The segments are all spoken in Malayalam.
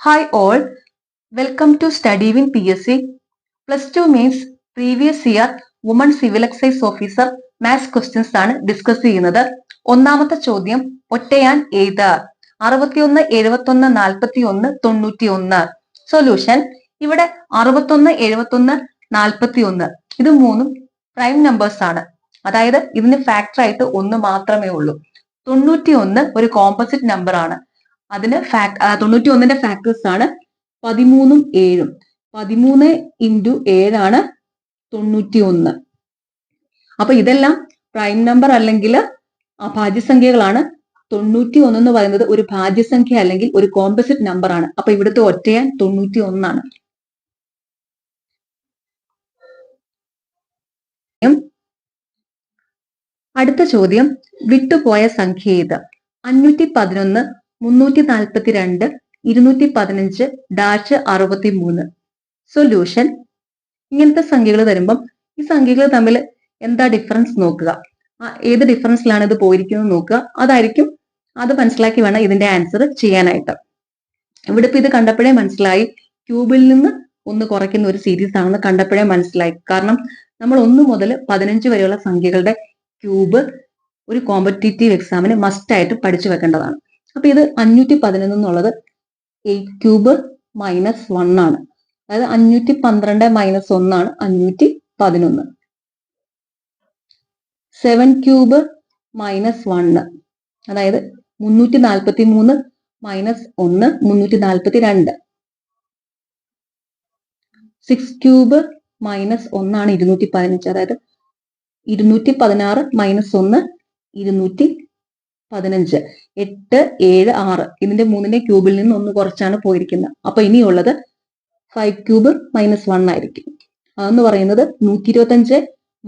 Hi all, welcome to Study with PSC. Plus 2 means previous year Women Civil Exercise Officer maths questions ആണ് ഡിസ്കസ് ചെയ്യുന്നത്. ഒന്നാമത്തെ ചോദ്യം ഒറ്റയാൻ ഏത്? 61, 71, 41, 91. സൊല്യൂഷൻ ഇവിടെ 61, 71, 41 ഇത് മൂന്നും പ്രൈം നമ്പേഴ്സ് ആണ്. അതായത് ഇതിന് ഫാക്ടർ ആയിട്ട് ഒന്ന് മാത്രമേ ഉള്ളൂ. 91 ഒരു കോമ്പോസിറ്റ് നമ്പർ ആണ്. അതിന് 91ന്റെ ഫാക്ടേഴ്സ് ആണ് 13ഉം 7ഉം. 13 ഇൻറ്റു 7 ആണ് 91. അപ്പൊ ഇതെല്ലാം പ്രൈം നമ്പർ അല്ലെങ്കിൽ ഭാജ്യസംഖ്യകളാണ്. 91 എന്ന് പറയുന്നത് ഒരു ഭാജ്യസംഖ്യ അല്ലെങ്കിൽ ഒരു കോമ്പോസിറ്റ് നമ്പർ ആണ്. അപ്പൊ ഇവിടുത്തെ ഒറ്റയാൻ 91 ആണ്. അടുത്ത ചോദ്യം വിട്ടുപോയ സംഖ്യ ഏത്? 511, 342, 215 -63. സൊല്യൂഷൻ ഇങ്ങനത്തെ സംഖ്യകൾ തരുമ്പം ഈ സംഖ്യകൾ തമ്മിൽ എന്താ ഡിഫറൻസ് നോക്കുക. ഏത് ഡിഫറൻസിലാണ് ഇത് പോയിരിക്കുന്നത് നോക്കുക. അത് മനസ്സിലാക്കി വേണം ഇതിന്റെ ആൻസർ ചെയ്യാനായിട്ട്. ഇവിടെ ഇപ്പൊ ഇത് കണ്ടപ്പോഴേ മനസ്സിലായി ക്യൂബിൽ നിന്ന് ഒന്ന് കുറയ്ക്കുന്ന ഒരു സീരീസ് ആണെന്ന് കണ്ടപ്പോഴേ മനസ്സിലായി. കാരണം നമ്മൾ 1 മുതൽ 15 വരെയുള്ള സംഖ്യകളുടെ ക്യൂബ് ഒരു കോമ്പറ്റീറ്റീവ് എക്സാമിന് മസ്റ്റ് ആയിട്ട് പഠിച്ചു വെക്കേണ്ടതാണ്. അപ്പൊ ഇത് 511 എന്നുള്ളത് 8 ക്യൂബ് മൈനസ് 1 ആണ്. അതായത് 512 മൈനസ് 1 ആണ് 511. 7 ക്യൂബ് മൈനസ് 1 അതായത് 343 മൈനസ് 1 342. 6 ക്യൂബ് മൈനസ് 1 ആണ് 215. അതായത് 216 മൈനസ് 1 215. 8, 7, 6 ഇതിന്റെ 3ന്റെ ക്യൂബിൽ നിന്ന് ഒന്ന് കുറച്ചാണ് പോയിരിക്കുന്നത്. അപ്പൊ ഇനിയുള്ളത് 5 ക്യൂബ് മൈനസ് 1 ആയിരിക്കും. അതെന്ന് പറയുന്നത് 125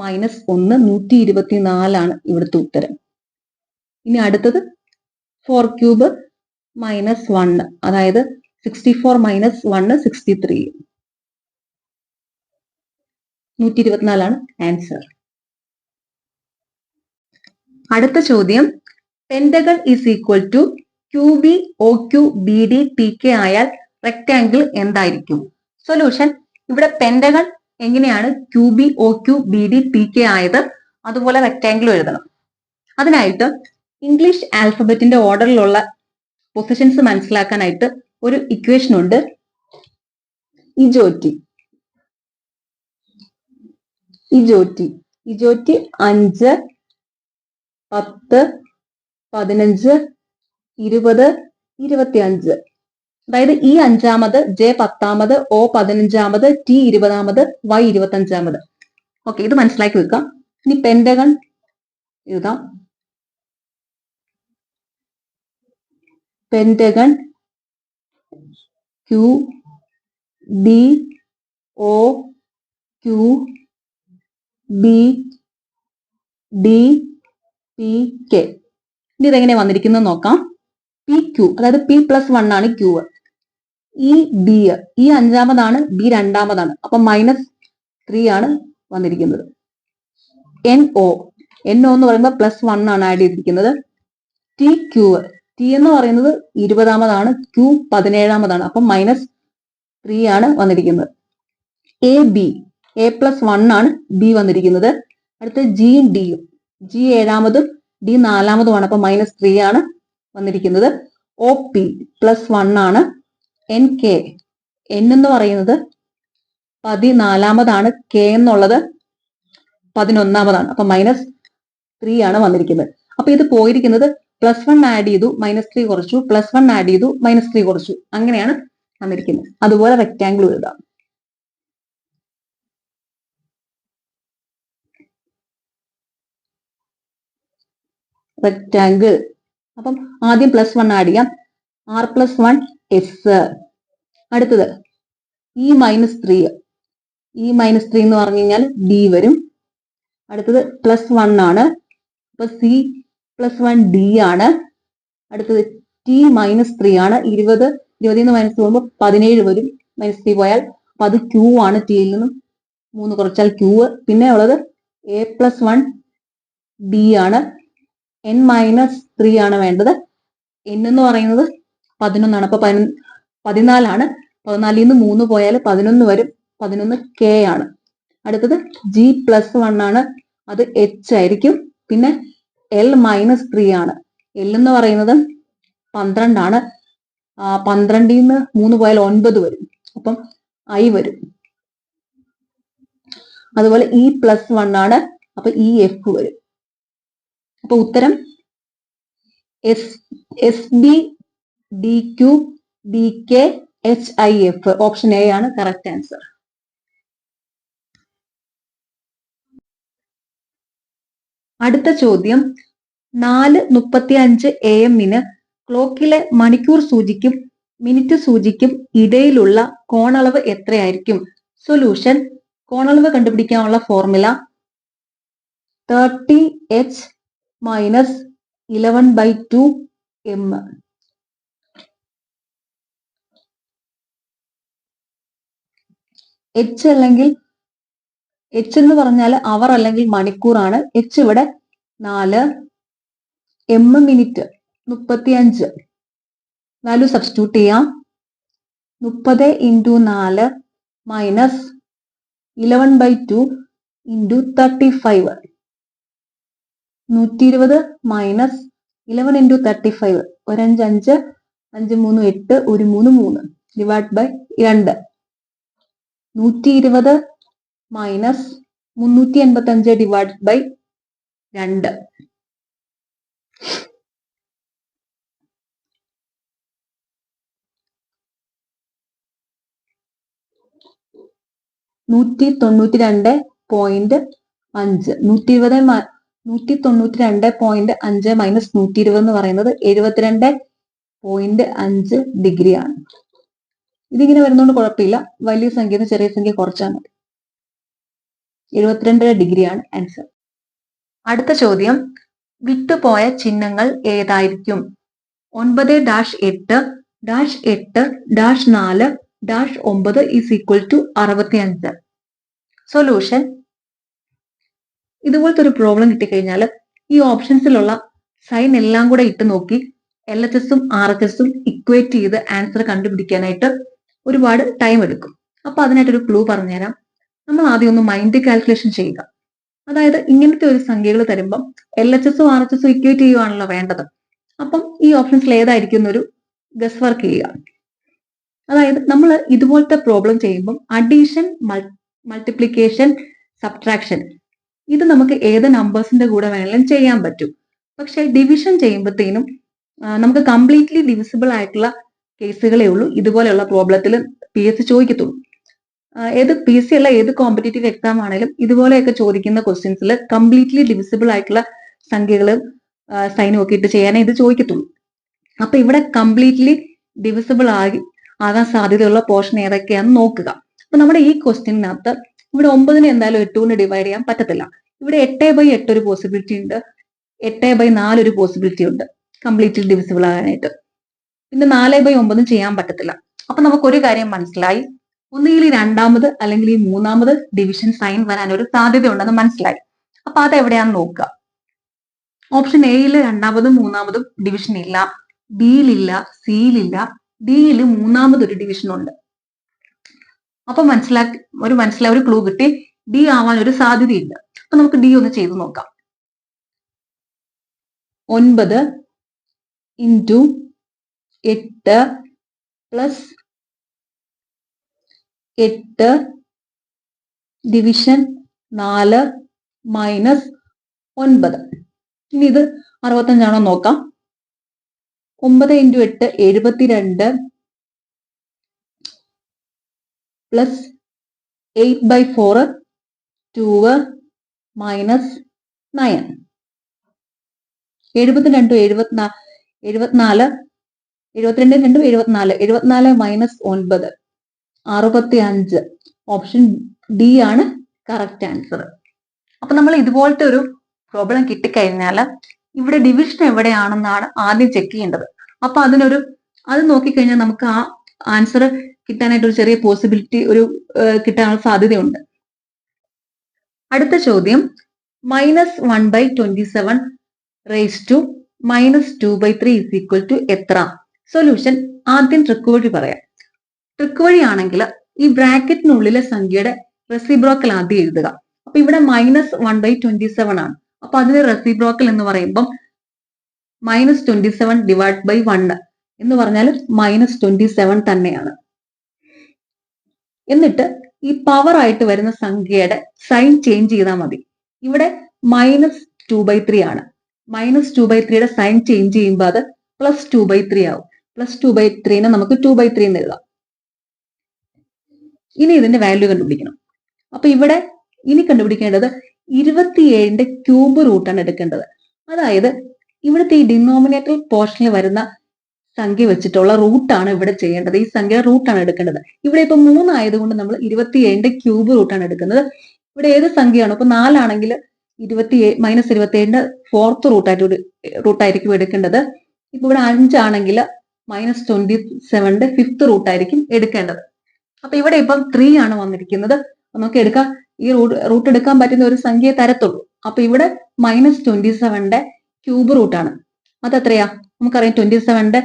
മൈനസ് 1 124 ആണ് ഇവിടുത്തെ ഉത്തരം. ഇനി അടുത്തത് 4 ക്യൂബ് മൈനസ് 1 അതായത് 64 മൈനസ് 1 63. 124 ആണ് ആൻസർ. അടുത്ത ചോദ്യം pentagon is equal to QB OQ BD PK ആയാൽ റെക്ടാംഗിൾ എന്തായിരിക്കും? സൊല്യൂഷൻ ഇവിടെ പെന്റഗൺ എങ്ങനെയാണ് QB OQ BD PK ആയത് അതുപോലെ റെക്ടാംഗിൾ എഴുതണം. അതിനായിട്ട് ഇംഗ്ലീഷ് ആൽഫബറ്റിന്റെ ഓർഡറിലുള്ള പൊസിഷൻസ് മനസ്സിലാക്കാനായിട്ട് ഒരു ഇക്വേഷൻ ഉണ്ട്. ഇജോറ്റി 5, 10, 15, 20, 25. അതായത് ഈ 5ാമത്, J 10ാമത്, O 15ാമത്, T 20ാമത്, Y 25ാമത്. ഓക്കെ, ഇത് മനസ്സിലാക്കി വെക്കാം. ഇനി പെന്റഗൺ എഴുതാം. Pentagon Q B O Q B D P K. ഇനി ഇതെങ്ങനെ വന്നിരിക്കുന്നത് നോക്കാം. പി ക്യൂ അതായത് P + 1 ആണ് ക്യൂ. ഈ ബി ഈ 5ാമതാണ്, ബി 2ാമതാണ്. അപ്പൊ -3 ആണ് വന്നിരിക്കുന്നത്. NO എന്ന് പറയുമ്പോൾ +1 ആണ് ആഡ് ചെയ്തിരിക്കുന്നത്. TQ T എന്ന് പറയുന്നത് 20ാമതാണ്, Q 17ാമതാണ്. അപ്പൊ -3 ആണ് വന്നിരിക്കുന്നത്. AB A + 1 ആണ് ബി വന്നിരിക്കുന്നത്. അടുത്ത ജിയും ഡിയും, ജി 7ാമതും ഡി 4ാമതുമാണ്. അപ്പൊ -3 ആണ് വന്നിരിക്കുന്നത്. OP +1 ആണ്. NK N എന്ന് പറയുന്നത് 14ാമതാണ്, K എന്നുള്ളത് 11ാമതാണ്. അപ്പൊ -3 ആണ് വന്നിരിക്കുന്നത്. അപ്പൊ ഇത് പോയിരിക്കുന്നത് +1 ആഡ് ചെയ്തു -3 കുറച്ചു, +1 ആഡ് ചെയ്തു -3 കുറച്ചു, അങ്ങനെയാണ് വന്നിരിക്കുന്നത്. അതുപോലെ റെക്ടാംഗിൾ എഴുതാം. റെക്ടാംഗിൾ അപ്പം ആദ്യം +1 ആഡ് ചെയ്യാം. R + 1 S. അടുത്തത് E -3 എന്ന് പറഞ്ഞു കഴിഞ്ഞാൽ D വരും. അടുത്തത് +1 ആണ്. അപ്പൊ C + 1 D ആണ്. അടുത്തത് T -3 ആണ്. 20 നിന്ന് മൈനസ് പോകുമ്പോൾ 17 വരും. -3 പോയാൽ അപ്പൊ അത് Q ആണ്. ടിയിൽ നിന്നും 3 കുറച്ചാൽ Q. പിന്നെ ഉള്ളത് A + 1 D ആണ്. N -3 ആണ് വേണ്ടത്. N എന്ന് പറയുന്നത് 11 ആണ്. അപ്പൊ 14 14 നിന്ന് 3 പോയാൽ 11 വരും. 11 k ആണ്. അടുത്തത് G+1 ആണ്, അത് H ആയിരിക്കും. പിന്നെ L-3 ആണ്. L എന്ന് പറയുന്നത് 12 ആണ്. 12 നിന്ന് 3 പോയാൽ 9 വരും. അപ്പം I വരും. അതുപോലെ E+1 ആണ്, അപ്പൊ EF വരും. അപ്പൊ ഉത്തരം SB DQ DK HIF, option A ആണ് കറക്റ്റ് ആൻസർ. അടുത്ത ചോദ്യം, 4:35 AM ക്ലോക്കിലെ മണിക്കൂർ സൂചിക്കും മിനിറ്റ് സൂചിക്കും ഇടയിലുള്ള കോണളവ് എത്രയായിരിക്കും? സൊല്യൂഷൻ, കോണളവ് കണ്ടുപിടിക്കാനുള്ള ഫോർമുല 30h - 11/2 m. H അല്ലെങ്കിൽ H എന്ന് പറഞ്ഞാൽ അവർ അല്ലെങ്കിൽ മണിക്കൂറാണ്. H ഇവിടെ 4, M മിനിറ്റ് 35. വാല്യൂ സബ്സ്റ്റിറ്റ്യൂട്ട് ചെയ്യാം. 30 × 4 - 11/2 × 35. 120 - 11 × 35. 1 5 5, 5 3 8, 1 3 3 ഡിവൈഡ് ബൈ 2. 120 - 385 divide by 2. 192.5. 120 192.5 - 120 എന്ന് പറയുന്നത് 72.5 ഡിഗ്രി ആണ്. ഇതിങ്ങനെ വരുന്നതുകൊണ്ട് കുഴപ്പമില്ല. വലിയ സംഖ്യ ചെറിയ സംഖ്യ കുറച്ചാൽ മതി. 72 ഡിഗ്രിയാണ് ആൻസർ. അടുത്ത ചോദ്യം, വിട്ടുപോയ ചിഹ്നങ്ങൾ ഏതായിരിക്കും? 9-8 -8 -4 -9 = 65. സൊല്യൂഷൻ, ഇതുപോലത്തെ ഒരു പ്രോബ്ലം കിട്ടിക്കഴിഞ്ഞാൽ ഈ ഓപ്ഷൻസിലുള്ള സൈൻ എല്ലാം കൂടെ ഇട്ട് നോക്കി LHSഉം RHSഉം ഇക്വേറ്റ് ചെയ്ത് ആൻസർ കണ്ടുപിടിക്കാനായിട്ട് ഒരുപാട് ടൈം എടുക്കും. അപ്പൊ അതിനായിട്ടൊരു ക്ലൂ പറഞ്ഞുതരാം. നമ്മൾ ആദ്യം ഒന്ന് മൈൻഡ് കാൽക്കുലേഷൻ ചെയ്യുക. അതായത് ഇങ്ങനത്തെ ഒരു സംഖ്യകൾ തരുമ്പം LHSഉം RHSഉം ഇക്വേറ്റ് ചെയ്യുവാണല്ലോ വേണ്ടത്. അപ്പം ഈ ഓപ്ഷൻസിൽ ഏതായിരിക്കും എന്നൊരു ഗസ് വർക്ക് ചെയ്യുക. അതായത് നമ്മൾ ഇതുപോലത്തെ പ്രോബ്ലം ചെയ്യുമ്പം അഡീഷൻ, മൾട്ടിപ്ലിക്കേഷൻ, സബ്ട്രാക്ഷൻ ഇത് നമുക്ക് ഏത് നമ്പേഴ്സിന്റെ കൂടെ വേണമെങ്കിലും ചെയ്യാൻ പറ്റും. പക്ഷെ ഡിവിഷൻ ചെയ്യുമ്പോഴത്തേനും നമുക്ക് കംപ്ലീറ്റ്ലി ഡിവിസിബിൾ ആയിട്ടുള്ള കേസുകളേ ഉള്ളൂ ഇതുപോലെയുള്ള പ്രോബ്ലത്തിൽ PSC ചോദിക്കത്തുള്ളൂ. ഏത് PSC അല്ല, ഏത് കോമ്പറ്റേറ്റീവ് എക്സാം ആണെങ്കിലും ഇതുപോലെയൊക്കെ ചോദിക്കുന്ന ക്വസ്റ്റ്യൻസിൽ കംപ്ലീറ്റ്ലി ഡിവിസിബിൾ ആയിട്ടുള്ള സംഖ്യകൾ സൈനും ഒക്കെ ഇട്ട് ചെയ്യാനേ ഇത് ചോദിക്കത്തുള്ളൂ. അപ്പൊ ഇവിടെ കംപ്ലീറ്റ്ലി ഡിവിസിബിൾ ആകാൻ സാധ്യതയുള്ള പോർഷൻ ഏതൊക്കെയാണെന്ന് നോക്കുക. അപ്പൊ നമ്മുടെ ഈ ക്വസ്റ്റ്യനകത്ത് ഇവിടെ 9 എന്തായാലും 8 കൊണ്ട് ഡിവൈഡ് ചെയ്യാൻ പറ്റത്തില്ല. ഇവിടെ 8/8 ഒരു പോസിബിലിറ്റി ഉണ്ട്, 8/4 ഒരു പോസിബിലിറ്റി ഉണ്ട് കംപ്ലീറ്റ്ലി ഡിവിസിബിൾ ആകാനായിട്ട്. പിന്നെ 4/9 ചെയ്യാൻ പറ്റത്തില്ല. അപ്പൊ നമുക്കൊരു കാര്യം മനസ്സിലായി, ഒന്നുകിൽ ഈ രണ്ടാമത് അല്ലെങ്കിൽ ഈ മൂന്നാമത് ഡിവിഷൻ സൈൻ വരാൻ ഒരു സാധ്യത ഉണ്ടെന്ന് മനസ്സിലായി. അപ്പൊ അതെവിടെയാണെന്ന് നോക്കുക. ഓപ്ഷൻ എയിൽ രണ്ടാമതും മൂന്നാമതും ഡിവിഷൻ ഇല്ല, ബിയിലില്ല, സിയിലില്ല, ഡിയിൽ മൂന്നാമതൊരു ഡിവിഷൻ ഉണ്ട്. അപ്പൊ മനസ്സിലായി ഒരു ക്ലൂ കിട്ടി, ഡി ആവാൻ ഒരു സാധ്യതയില്ല. അപ്പൊ നമുക്ക് ഡി ഒന്ന് ചെയ്തു നോക്കാം. 9 × 8 + 8 ഡിവിഷൻ 4 - 9. ഇനി ഇത് 65 ആണോ നോക്കാം. 9 × 8 72 + 8/4 2 - 9. 72 74 72 74 74 - 9 65. ഓപ്ഷൻ ഡി ആണ് കറക്റ്റ് ആൻസർ. അപ്പൊ നമ്മൾ ഇതുപോലത്തെ ഒരു പ്രോബ്ലം കിട്ടിക്കഴിഞ്ഞാൽ ഇവിടെ ഡിവിഷൻ എവിടെയാണെന്നാണ് ആദ്യം ചെക്ക് ചെയ്യേണ്ടത്. അപ്പൊ അത് നോക്കിക്കഴിഞ്ഞാൽ നമുക്ക് ആ ആൻസർ കിട്ടാനായിട്ട് ഒരു ചെറിയ പോസിബിലിറ്റി കിട്ടാനുള്ള സാധ്യതയുണ്ട്. അടുത്ത ചോദ്യം, -1/27 - -2/3 = എത്ര? സൊല്യൂഷൻ, ആദ്യം ട്രിക്ക് വഴി പറയാം. ട്രിക്ക് വഴിയാണെങ്കിൽ ഈ ബ്രാക്കറ്റിനുള്ളിലെ സംഖ്യയുടെ റെസിപ്രോക്കൽ ആദ്യം എഴുതുക. അപ്പൊ ഇവിടെ -1/27 ആണ്. അപ്പൊ അതിന്റെ റെസിപ്രോക്കൽ എന്ന് പറയുമ്പം -27 ഡിവൈഡ് ബൈ 1 എന്ന് പറഞ്ഞാൽ -27 തന്നെയാണ്. എന്നിട്ട് ഈ പവർ ആയിട്ട് വരുന്ന സംഖ്യയുടെ സൈൻ ചേഞ്ച് ചെയ്താൽ മതി. ഇവിടെ -2/3 ആണ്. -2/3യുടെ സൈൻ ചേഞ്ച് ചെയ്യുമ്പോൾ അത് +2/3 ആവും. +2/3നെ നമുക്ക് 2/3 എന്ന് എഴുതാം. ഇനി ഇതിന്റെ വാല്യൂ കണ്ടുപിടിക്കണം. അപ്പൊ ഇവിടെ ഇനി കണ്ടുപിടിക്കേണ്ടത് 27ന്റെ ക്യൂബ് റൂട്ടാണ് എടുക്കേണ്ടത്. അതായത് ഇവിടുത്തെ ഈ ഡിനോമിനേറ്റർ പോർഷനിൽ വരുന്ന സംഖ്യ വെച്ചിട്ടുള്ള റൂട്ടാണ് ഇവിടെ ചെയ്യേണ്ടത്. ഈ സംഖ്യ റൂട്ടാണ് എടുക്കേണ്ടത്. ഇവിടെ ഇപ്പൊ 3 ആയതുകൊണ്ട് നമ്മൾ 27ന്റെ ക്യൂബ് റൂട്ടാണ് എടുക്കുന്നത്. ഇവിടെ ഏത് സംഖ്യയാണോ, ഇപ്പൊ 4 ആണെങ്കിൽ -27ന്റെ ഫോർത്ത് റൂട്ടായിരിക്കും എടുക്കേണ്ടത്. ഇപ്പൊ ഇവിടെ 5 ആണെങ്കിൽ -27ന്റെ ഫിഫ്ത്ത് റൂട്ടായിരിക്കും എടുക്കേണ്ടത്. അപ്പൊ ഇവിടെ ഇപ്പം 3 ആണ് വന്നിരിക്കുന്നത്. നമുക്ക് എടുക്കാം, ഈ റൂട്ട് എടുക്കാൻ പറ്റുന്ന ഒരു സംഖ്യയെ തരത്തുള്ളൂ. അപ്പൊ ഇവിടെ -27ന്റെ ക്യൂബ് റൂട്ടാണ്. അതെത്രയാ? നമുക്കറിയാം 27ന്റെ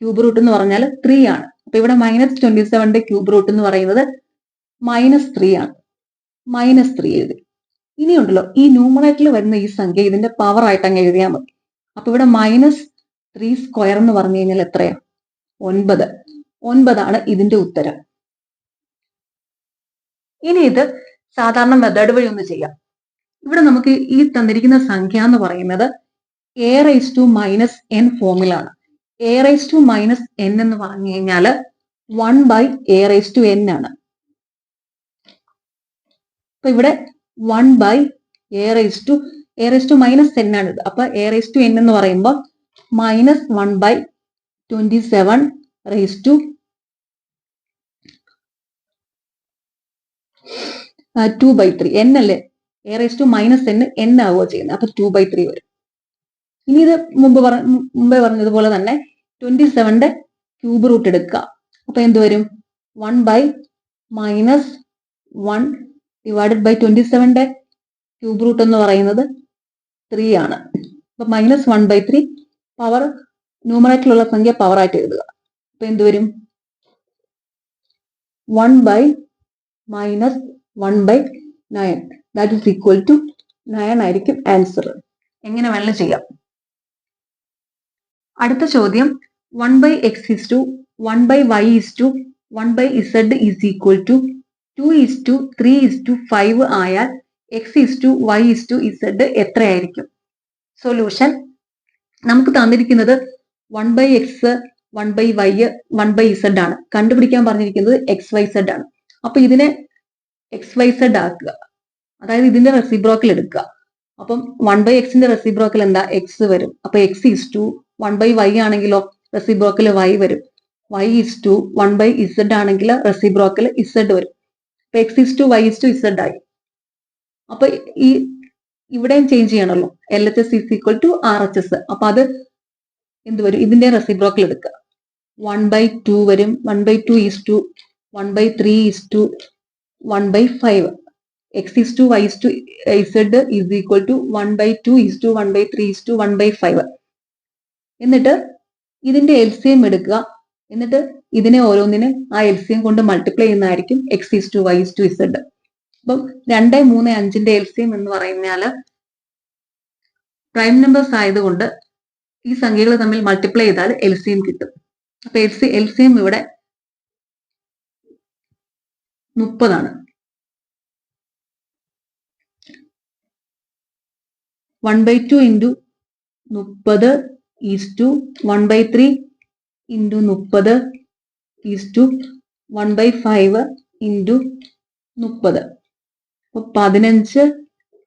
ക്യൂബ് റൂട്ട് എന്ന് പറഞ്ഞാൽ 3 ആണ്. അപ്പൊ ഇവിടെ -27ന്റെ ക്യൂബ് റൂട്ട് എന്ന് പറയുന്നത് -3 ആണ്. -3 എഴുതി. ഇനിയുണ്ടല്ലോ ഈ ന്യൂമറേറ്ററിൽ വരുന്ന ഈ സംഖ്യ ഇതിന്റെ പവർ ആയിട്ട് അങ്ങ് എഴുതിയാൽ മതി. അപ്പൊ ഇവിടെ -3 സ്ക്വയർ എന്ന് പറഞ്ഞു കഴിഞ്ഞാൽ എത്രയാ? 9. 9 ആണ് ഇതിന്റെ ഉത്തരം. ഇനി ഇത് സാധാരണ മെത്തേഡ് വഴി ഒന്ന് ചെയ്യാം. ഇവിടെ നമുക്ക് ഈ തന്നിരിക്കുന്ന സംഖ്യ എന്ന് പറയുന്നത് a⁻n ഫോമിലാണ്. a⁻n എന്ന് പറഞ്ഞു കഴിഞ്ഞാൽ 1/a⁻n ആണ്. അപ്പൊ ഇവിടെ 1/a⁻n ആണ് ഇത്. അപ്പൊ a⁻n എന്ന് പറയുമ്പോൾ -1/27/2/3 n അല്ലേ? a⁻n n ആവുക ചെയ്യുന്നത്. അപ്പൊ 2/3 വരും. ഇനി ഇത് മുമ്പേ പറഞ്ഞതുപോലെ തന്നെ 27ന്റെ ക്യൂബ് റൂട്ട് എടുക്കുക. അപ്പൊ എന്ത് വരും? 1/-1 ഡിവൈഡഡ് ബൈ 27ന്റെ ക്യൂബ് റൂട്ട് എന്ന് പറയുന്നത് 3 ആണ്. അപ്പൊ -1/3 പവർ ന്യൂമറേറ്ററിലുള്ള സംഖ്യ പവർ ആയിട്ട് എഴുതുക. അപ്പൊ എന്ത് വരും? 1/-1/9 ദാറ്റ് ഈസ് ഈക്വൽ ടു 9 ആയിരിക്കും ആൻസർ. എങ്ങനെ വേണമെങ്കിലും ചെയ്യാം. അടുത്ത ചോദ്യം 1/x1/y1/z is equal to 2:3:5 ആയാൽ x:y:z എത്രയായിരിക്കും? സൊല്യൂഷൻ നമുക്ക് തന്നിരിക്കുന്നത് 1/x 1/y 1/z ആണ്. കണ്ടുപിടിക്കാൻ പറഞ്ഞിരിക്കുന്നത് xyz ആണ്. അപ്പൊ ഇതിനെ xyz ആക്കുക, അതായത് ഇതിന്റെ റെസിപ്രോക്കൽ എടുക്കുക. അപ്പം 1/xന്റെ റെസിപ്രോക്കൽ എന്താ? x വരും. അപ്പൊ x:1/y ആണെങ്കിലോ റെസിപ്രോക്കൽ y വരും. y:1/z ആണെങ്കിൽ റെസിപ്രോക്കൽ z വരും. അപ്പൊ x:y:z ആയി. അപ്പൊ ഈ ഇവിടെയും ചേഞ്ച് ചെയ്യണമല്ലോ. LHS is equal to RHS. അപ്പൊ അത് എന്ത് വരും? ഇതിന്റെ റെസിപ്രോക്കൽ എടുക്കുക. 1/2 വരും. 1/2 is to 1/3 is to 1/5. x:y:z is equal to 1/2 is to 1/3 is to 1/5. എന്നിട്ട് ഇതിന്റെ LCM എടുക്കുക. എന്നിട്ട് ഇതിനെ ഓരോന്നിനെ ആ LCM കൊണ്ട് മൾട്ടിപ്ലൈ ചെയ്യുന്നതായിരിക്കും x:y:z. അപ്പം 2, 3, 5ന്റെ LCM എന്ന് പറയുന്നാല് പ്രൈം നമ്പേഴ്സ് ആയതുകൊണ്ട് ഈ സംഖ്യകൾ തമ്മിൽ മൾട്ടിപ്ലൈ ചെയ്താൽ LCM കിട്ടും. അപ്പൊ LCM ഇവിടെ 30 ആണ്. 1/2 into 30 is to 1/3 into 30 is to 1/5 into 30. അപ്പൊ 15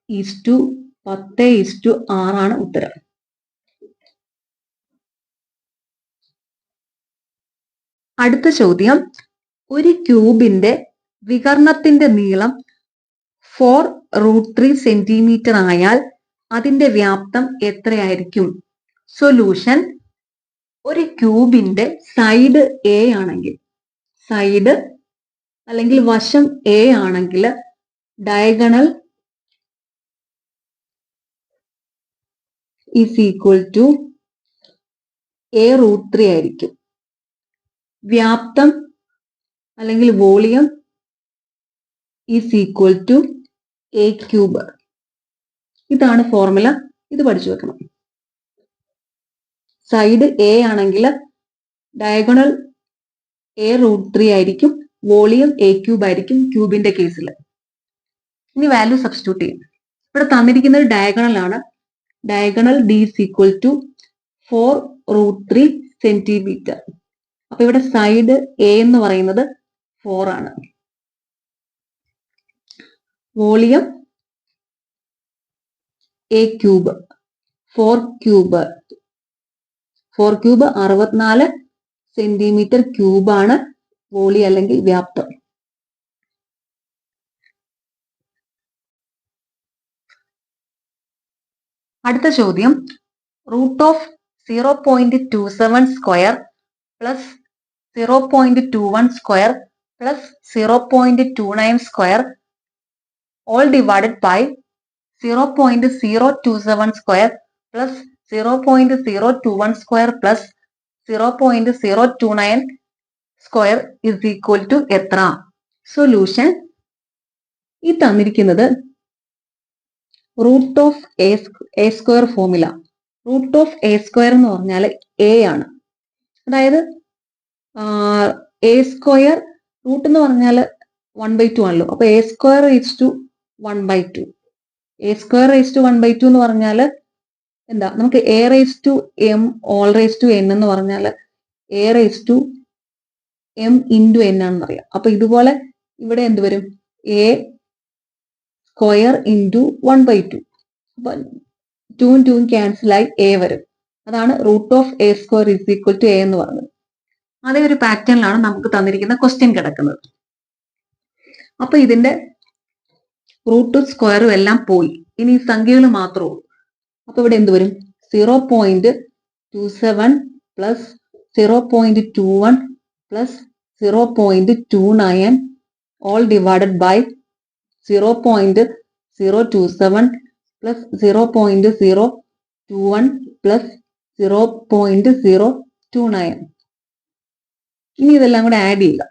is to 10 is to 6 ആണ് ഉത്തരം. അടുത്ത ചോദ്യം, ഒരു ക്യൂബിന്റെ വികർണത്തിന്റെ നീളം 4√3 സെന്റിമീറ്റർ ആയാൽ അതിന്റെ വ്യാപ്തം എത്രയായിരിക്കും? സൊല്യൂഷൻ ഒരു ക്യൂബിന്റെ സൈഡ് എ ആണെങ്കിൽ, സൈഡ് അല്ലെങ്കിൽ വശം എ ആണെങ്കിൽ diagonal is equal to a√3 ആയിരിക്കും. വ്യാപ്തം അല്ലെങ്കിൽ volume is equal to a cube. ഇതാണ് ഫോർമുല. ഇത് പഠിച്ചു വെക്കണം. സൈഡ് എ ആണെങ്കിൽ ഡയഗണൽ a√3 ആയിരിക്കും, വോളിയം a ക്യൂബ് ആയിരിക്കും ക്യൂബിന്റെ കേസിൽ. ഇനി വാല്യൂ സബ്സ്റ്റിറ്റ്യൂട്ട് ചെയ്യും. ഇവിടെ തന്നിരിക്കുന്നത് ഡയഗണൽ ആണ്. Diagonal d is equal to 4√3 centimetre. അപ്പൊ ഇവിടെ സൈഡ് എ എന്ന് പറയുന്നത് 4 ആണ്. Volume a cube 4 cube 64 centimetre ക്യൂബാണ് വോളി അല്ലെങ്കിൽ വ്യാപ്തം. അടുത്ത ചോദ്യം, root of 0.27 square plus 0.21 square plus 0.29 square all divided by 0.027 square plus 0.021 square plus 0.029 square is equal to എത്ര? സൊല്യൂഷൻ, ഈ തന്നിരിക്കുന്നത് root of a square formula. Root of a square എന്ന് പറഞ്ഞാൽ എ ആണ്. അതായത് എ സ്ക്വയർ റൂട്ട് എന്ന് പറഞ്ഞാൽ 1/2 ആണല്ലോ. അപ്പൊ a square is to 1/2. A square raise to 1/2 എന്ന് പറഞ്ഞാൽ എന്താ? നമുക്ക് a raise to m all raise to n എന്ന് പറഞ്ഞാൽ a raise to m into n ആണെന്ന് അറിയാം. അപ്പൊ ഇതുപോലെ ഇവിടെ എന്ത് വരും? A square into 1/2. അപ്പൊ 2 2 ക്യാൻസൽ ആയി എ വരും. അതാണ് root of a square is equal to a എന്ന് പറയുന്നത്. അതേ ഒരു പാറ്റേണിലാണ് നമുക്ക് തന്നിരിക്കുന്ന ക്വസ്റ്റ്യൻ കിടക്കുന്നത്. അപ്പൊ ഇതിന്റെ റൂട്ടും സ്ക്വയറും എല്ലാം പോയി. ഇനി സംഖ്യകൾ മാത്രമേ ഉള്ളൂ. അപ്പൊ ഇവിടെ എന്ത് വരും? 0.27 plus 0.21 plus 0.29 all divided by 0.027 plus 0.021 plus 0.029. ഇനി ഇതെല്ലാം കൂടെ ആഡ് ചെയ്യുക.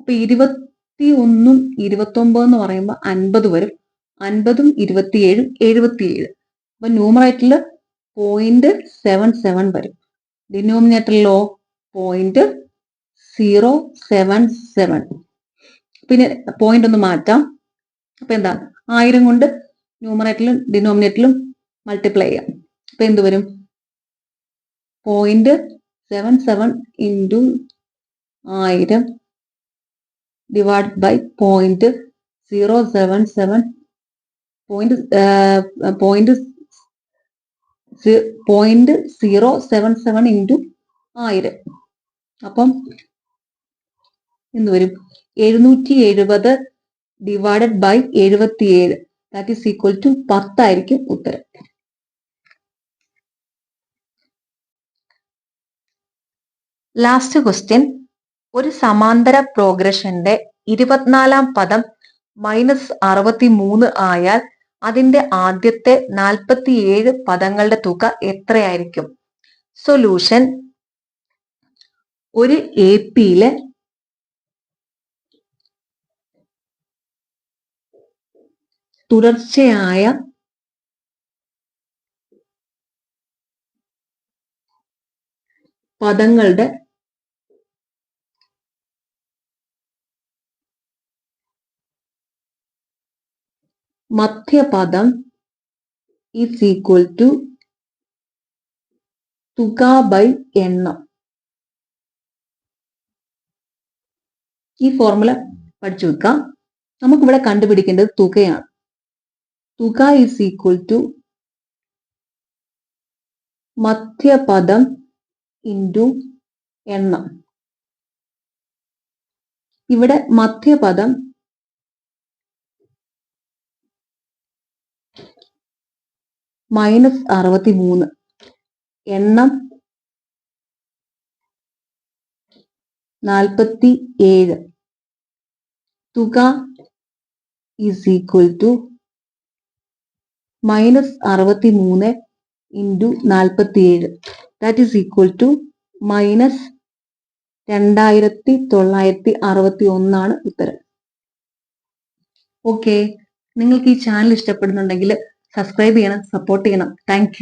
അപ്പൊ 21ഉം 29 എന്ന് പറയുമ്പോൾ 50 വരും. 50ഉം 27ഉം 77. അപ്പൊ ന്യൂമറേറ്ററിൽ 0.77 വരും. ഡിനോമിനേറ്ററിലോ 0.077. പിന്നെ പോയിന്റ് ഒന്ന് മാറ്റാം. അപ്പൊ എന്താ? 1000 കൊണ്ട് ന്യൂമറേറ്ററിലും ഡിനോമിനേറ്ററിലും മൾട്ടിപ്ലൈ ചെയ്യാം. അപ്പൊ എന്ത് വരും? 0.77 ഇൻറ്റു 1000 ഡിവൈഡ് ബൈ 0.077 0.077 ഇൻറ്റു 1000. അപ്പം എന്ത് വരും? 770 divided by 77. That is equal to 10 ആയിരിക്കും ഉത്തരം. ലാസ്റ്റ് ക്വസ്റ്റ്യൻ, ഒരു സമാന്തര പ്രോഗ്രഷന്റെ 24ാം പദം -63 ആയാൽ അതിന്റെ ആദ്യത്തെ 47 പദങ്ങളുടെ തുക എത്രയായിരിക്കും? സൊല്യൂഷൻ, ഒരു എപിയിലെ തുടർച്ചയായ പദങ്ങളുടെ മധ്യപദം ഈസ് ഈക്വൽ ടു തുക ബൈ എണ്ണം. ഈ ഫോർമുല പഠിച്ചു വെക്കാം. നമുക്കിവിടെ കണ്ടുപിടിക്കേണ്ടത് തുകയാണ്. തുക ഈസ് ഈക്വൽ ടു മധ്യപദം ഇൻറ്റു എണ്ണം. ഇവിടെ മധ്യപദം -63, എണ്ണം 47. തുക is equal to -63 into 47. That is equal to 2961 ഉത്തരം. ഓക്കെ, നിങ്ങൾക്ക് ഈ ചാനൽ ഇഷ്ടപ്പെടുന്നുണ്ടെങ്കിൽ സബ്സ്ക്രൈബ് ചെയ്യണം, സപ്പോർട്ട് ചെയ്യണം. താങ്ക്